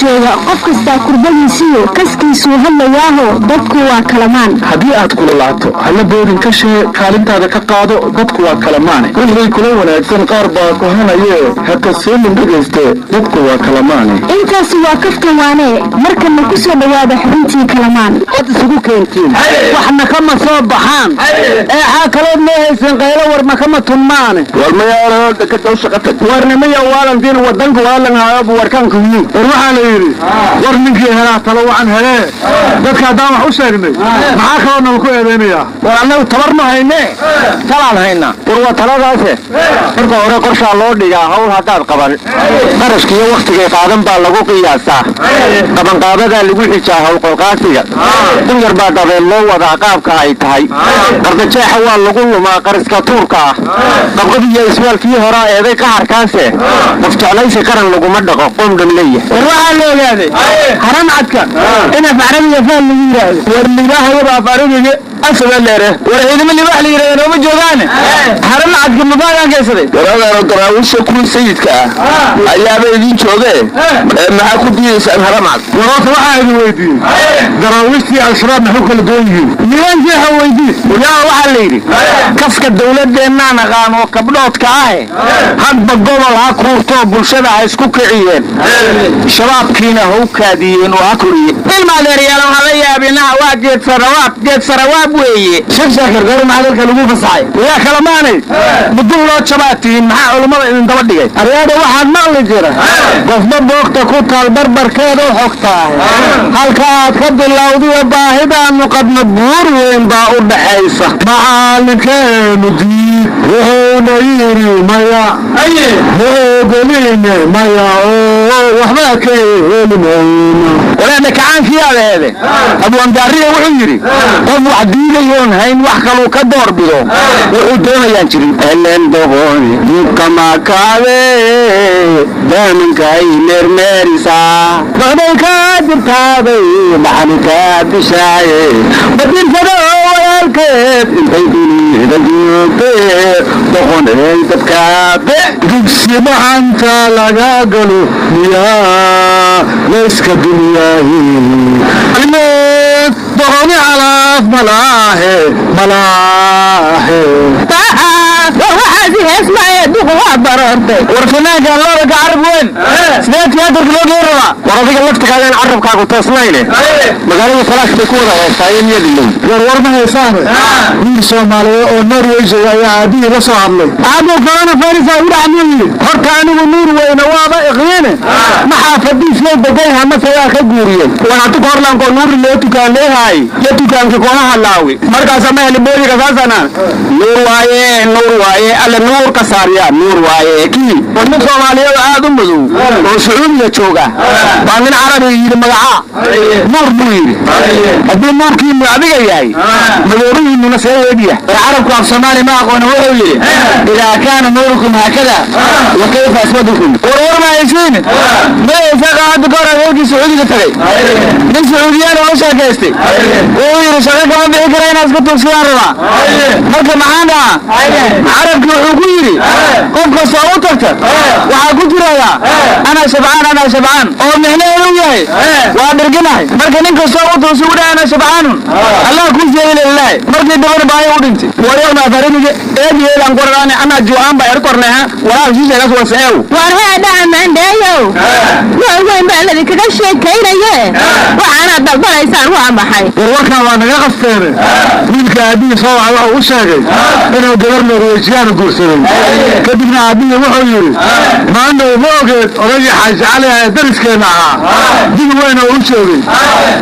jooga qof kasta kurbadiisiyo kaskiisu hadlayaaho dadku waa kalamaan haddii aad kululaato halla boodin ka shee kaalintaada ka qaado dadku waa kalamaane wixii kula wanaagsan qaar baa kohanayee haka soomin dhegayste dadku waa kalamaane intaasi waa kaftan waane markana ku soo dhawaada xubintii kalamaan ad isugu keentiin waxna kama soo baxaan xaa kalood ma haysan qaylo war ma kama tunmaane war mayaarooda ka soo shaqata warnimaya waalantiin wadanku waalanaayobu warkaanku yii war waxaa la yidhi war ninkii helaa talo wacan helee dadka haddaan wax u sheegnay maxaa kaloo nala ku eedeynayaa war annagu tabar ma hayne talaan hayna war waa taladaase marka hore qorshaa loo dhigaa hawl haddaad qaban qarashkiiyo wakhtigay qaadan baa lagu qiyaasaa qabanqaabadaa lagu xijaa howlqolqaasiga in yar baa dabeen loo wadaa qaabka ay tahay qardajeexa waa lagu lumaa qariska tuurka ah qabqabiyo iswaalkii horaa eeday qaharkaase qof jeclaysi qaran laguma dhaqo qoomdhan leeyahay war waxaa la ogaaday haran cadka in afcarabiya faal lagu yidhaahdo war libaaxayaba afcarabiga asaba leere war ciidamo libaax la yidhahda nooma joogaane haran cadka mafaagaan kaysaday garaadaano daraawiisha kuwii sayidka ah ayaaba idin joogee maxaa ku diidaysaan haran cad warota waxaa idin weydiiyey daraawiishtii al-shabaab maxuu kala duwan yihiin nimankii ha weydiis yaa waxaa la yidhi kaska dawladeennaa naqaan oo kabdhoodka ahe hadba gobol ha kuurtoo bulshada ha isku kiciyeen shabaabkiina ha u kaadiyeen oo ha koriyeen ilmaadeeryaal waxaa la yaabinaha waa geed sarawaab weeye sheekh gar maxaa dalka lagu fasaxay yaa kalamaanay mudul loo jabaatiin maxaa culummada idin daba dhigay aryaada waxaad maqli jira qofba boogta ku taal barbarkeeda u xogtaah halka aad ka bilowdiyo baahidaanu qabna buur weyn baa u dhaxaysa macaalinkeenu diid wuxuuna yidhi maya moogeline maya oo waxbaa ka heli mayno walaana kacaankii adeede abwaangaariya wuxuu yidhi qof wax diidayoon hayn wax kaluu ka door bido wuxuu doonayaan jirin elen doqoni dibkamakaade daaminkaay meermeerisaa baxday kaa jirtaaday maxalinkaa bishaaye badirsado walaalkeed intay dunida joogtee doqonay dadkaabe dugsi maxanta laga galo miyaa layska dunyaahi doqoni calaaf malaahe war fanaanka looda carab weyn sidee tiyaatarka loo gey rabaa war adiga laftikaadan carabkaagu toosnayne magaalada falaash bay ku wada heestaayeen iyadilow war ma haysaane wiil soomaaliyeed oo norway jooga ayaa aabihii la soo hadlay aabuu coronavirus u dhacmuu yidhi horta anigu nuur weyne waaba iqliine maxaa fadiisay degayha masagaa ka guuriyey wanatu horlankoo nuuri loo tukaan leehaay yo tukaanka kona hadlaawi markaasa ma heli booliga saasana nuur waaye alle nuur ka saarya nuur waaye kii war nin soomaaliyeed aad u madow oo sacuudiga jooga baa nin carabi yidhi magacaa nuur buu yidhi haddii nuurkiinu adiga yahay madoobihiinuna see weegya war carabku af soomaali ma aqoona wuxuu yidhi idaa kaana nuurukum haakada wa kayfa aswadukum war ma haysiin maysaqa hadda kahor adeerkii sacuudiga tagay nin sacuudiyaan oo la sheekaystay wuxuu yidhi shaqa kama bixi kara inaad iska tuugsadaan rabaa marka maxaan dhahaa carabki wuxuu ku yidhi qof kastoo u tagta waxaa ku jirayaa ana shabcaan oo micnaheedu yahay waa dhirginahay marka nin kastoo u tuusi u dhaha ana shabcaanun allah ku jeedi lillahi markii dabar baayo u dhintay wariyowna afarinige eegiyeedaan qoranaane anaa juu'aan baa er korneha walaal shiisheegas waseew war heedhaha maandheeyow waa weyn baa ladinkaga sheekaynaye waxaanaad dalbanaysaan waa maxay war warkaan waa naga qasteene wiilka aabihii soo waxa wuxuu u sheegay inuu gabar norwejiyaana guursaday kadibna aabihii wuxuu yidhi maandhow ma ogeed odagii xaaji cali ee dariskeenna ahaa dib weyn oo u joogay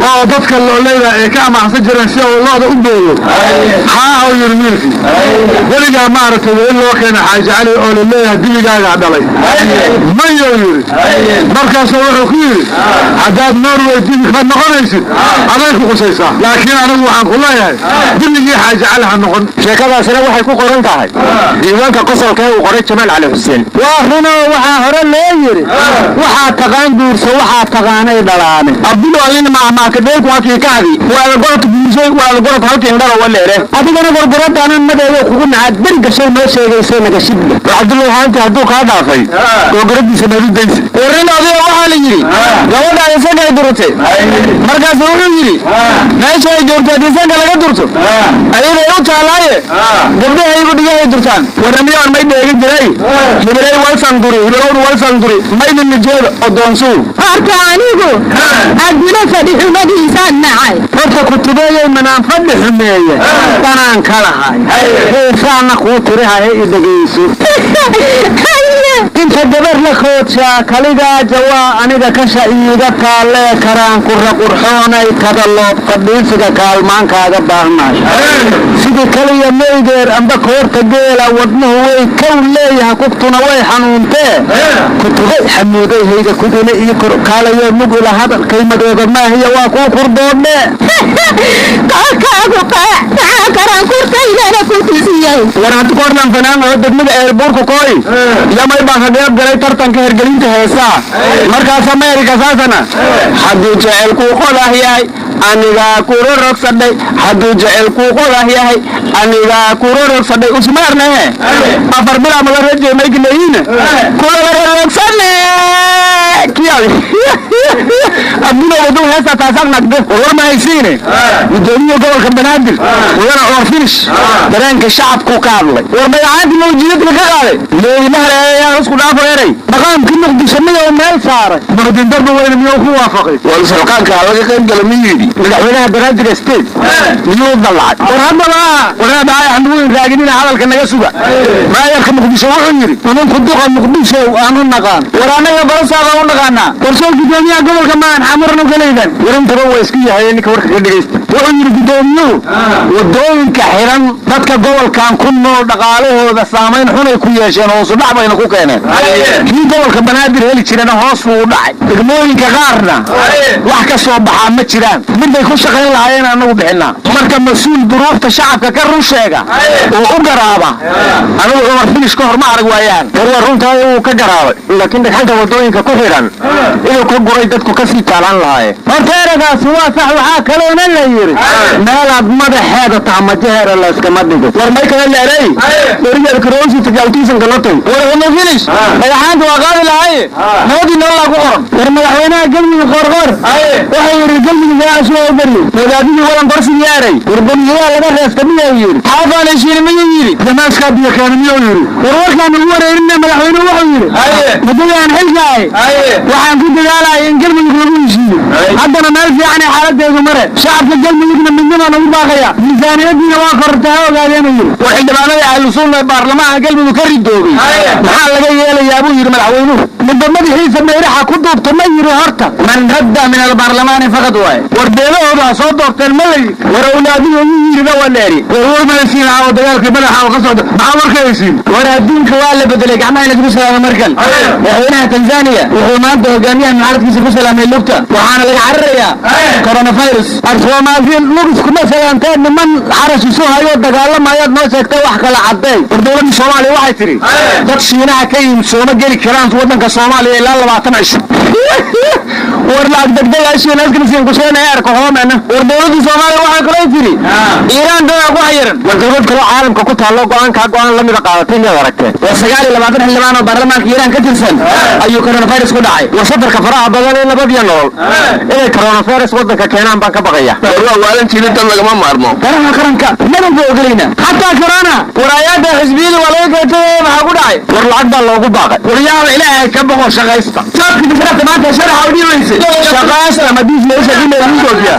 oo dadka looleyda ay ka amaansan jireen si uu looda u beeyo haa u yidhi wiilkii weligaa maaragtay in loo keena xaaji cali oo la leeyahay dibigaagaa dhalay mayou yidhi markaasuu wuxuu ku yidhi haddaad norway dibi ka noqonaysid aday ku qusaysaa laakiin anigu waxaan ku leeyahay dibigii xaaji cali ha noqon sheekadaasina waxay ku qoran tahay diiwaanka qosolka ee uu qoray jamaal cali xuseen waa runoo waxaa hore loo yidhi waxaa taqaan guurso waxaa taqaanay dhalaane abdulolin maamaakadeenku hakiikaadi waada gorod guursay waada gorod halkiin dhalo waleere adigana gorgoradaanan madeeyo kugu nacad beri gashay noo sheegaysay nagashidle war cabdullahi haanti hadduu kaa dhaafay gorgoradiisa nabidaysa warin adiga waxaa la yidhi gabadhaay isaga ay durtay markaas wuxuu yiri meesha ay joogtay isaga laga durto ayay u taalaaye gabdhaha ay gudhiga durtaan waramiyo aan may dheegin jiray hibiray wal sanduri may nijeedo odoonsu horta anigu adina fadhi xumadiisa nacay horta kutubeeyay manaan fadhi xumeeye banaan kala hay heesaana ku tirahay idageyso inta gabar la koodsa kaliga jawaa aniga ka shaa'iida taale karaan ku qurxoonay kada loo fadhiisiga kaalmaankaaga baahnaa sidii kaliya meedeer amba koorta geela wadnuhu way ka leeyahay kubtuna way xanuuntee kutubay xamuuday hayda kudina iyo kaalayo mugula hadal qiimadooda maahiya waa ku kurdoodhe kaagu karaan kurtaydana ku tisiyay warad korlan fanaan oo degmada eerbuurka kooy yamay baa ka qayb galay tartanka hergelinta heesaa markaas Ameerika saasana haduu jecel ku qolah yahay aniga ku rorogsaday haduu jecel ku qolah yahay aniga ku rorogsaday usmaarna afar bila ma la rajay may galeeyina kula rorogsanay kiyawi abuna wadu heesa taasaq naqdo warma haysiine gudoomiye gobolka Banaadir wana orfinish dareenka shacabku ka hadlay warma caadi mawjiyad laga qaaday leeymaha ayaa isku dhaafaray dhaqanka muqdisho oo meel saaray badin darbo weyn miyuu ku waafaqay wal salqaanka laga qayb galay miyidi madaxweynaha Banaadir state miyuu dalacay warada ay handuun raagina hadalka naga suga maayarka muqdisho wuxuu yiri inuu ku duqa muqdisho aanu naqaan waraanaga barasaada u naqaana qorshe gudoomiyaha gobolka maan xamurna galeedan warintaba way isku yahay ninka warka ka dhageysta wuxuu yiri gudoomiyuhu wadooyinka xiran dadka gobolkan ku nool dhaqaalahooda saameyn xun ay ku yeesheen oo subax bayna ku keeneen kii gobolka Banaadir heli jirana hoos u dhacay degmooyinka qaarna wax ka soo baxa ma jiraan mid ay ku shaqeyn lahaayeen anagu bixinaa marka mas'uul duruufta shacabka ka run sheega oo u garaaba anagu Umar Finish ka hor ma arag waayaan war runta uu ka garaabay laakiin dadka wadooyinka ku xiran inuu ka guray dadku ka sii taalan lahaayeen horteeradaas waa sax waxa kale oo la yiri meelaad madaxeeda taamajeera la iska madigo war may kala leeray dariiqada karoosi tagaaltiisan galato war Umar Finish madaxaanta waa qaadi lahaay nabadii nolol ku qoran war madaxweynaha galmudug qorqor waxa yiri galmudug yaa soo bari madaxweynaha walan qorsi yaaray warbaniyaa laga reesta miyay yiri xaafaan ishiin miyay yiri jamaaska biyo keenay miyay yiri warwarkan ugu wareerinna madaxweynuhu wuxuu yiri madaxweynahan xilkaay waxaan ku dagaalay in galmudug lagu heshiiyo haddana meel fiican ay xaaladeedu mare shacabka galmudugna midnimo lagu baaqaya miisaaniyadina waa kortaa ogaadeen yiri waxay dhibaanada ahlu sunna baarlamaanka galmudug ka ridoobay maxaa laga yeelayaa buu yiri madaxweynuhu midnimada xiisa meeraha ku duubta ma yiri horta man hadda min al-baarlamaan faqad waay warbeelahooda soo doorteen malay war awlaadiyo yiri waa leeri war ma siin oo dagaalka madaxa oo ka socdo maxaa warkaysiin war adduunka waa la bedelay gacmaha lagu salaamay markan madaxweynaha Tanzania wuxuu maanta hogaamiyaha mucaaradkiisa ku salaamay lugta waxaana laga cararayaa coronavirus Soomaaliya lugus kuma salaanteen man xarash soo hayo dagaalamayaad noo sheegtay wax kala cadeey dowladda Soomaaliya waxay tiri dad Shiinaha ka yimid Soomaaliya geli karaan wadanka Soomaaliya ilaa 20 cisho war la degdeg ay Shiinaha ka sii qorsheynaya arko hoomana war dowladda Soomaaliya waxay kale tiri Iran dad ku xayiran war dowladda kale caalamka ku taalo go'aan la mid qaadatay inay aragtay war 29 xildhibaan oo baarlamaanka Iran ka tirsan ayuu coronavirus ku dhacay war safarka faraha badan ee labadiya nool inay coronavirus wadanka keenaan baan ka baqaya war waalan jirinta lagama maarmo faraha qaranka nadan buu ogalayna hatta corona waraayada xisbiyada walaga gatay waxa ku dhacay war lacag baa loogu baaqay war yaa ilaahay ka baqo shaqaysta sabti bisrata maanta sharaxa u dhiibaysa shaqaasta ma diis meesha diinay u joojiya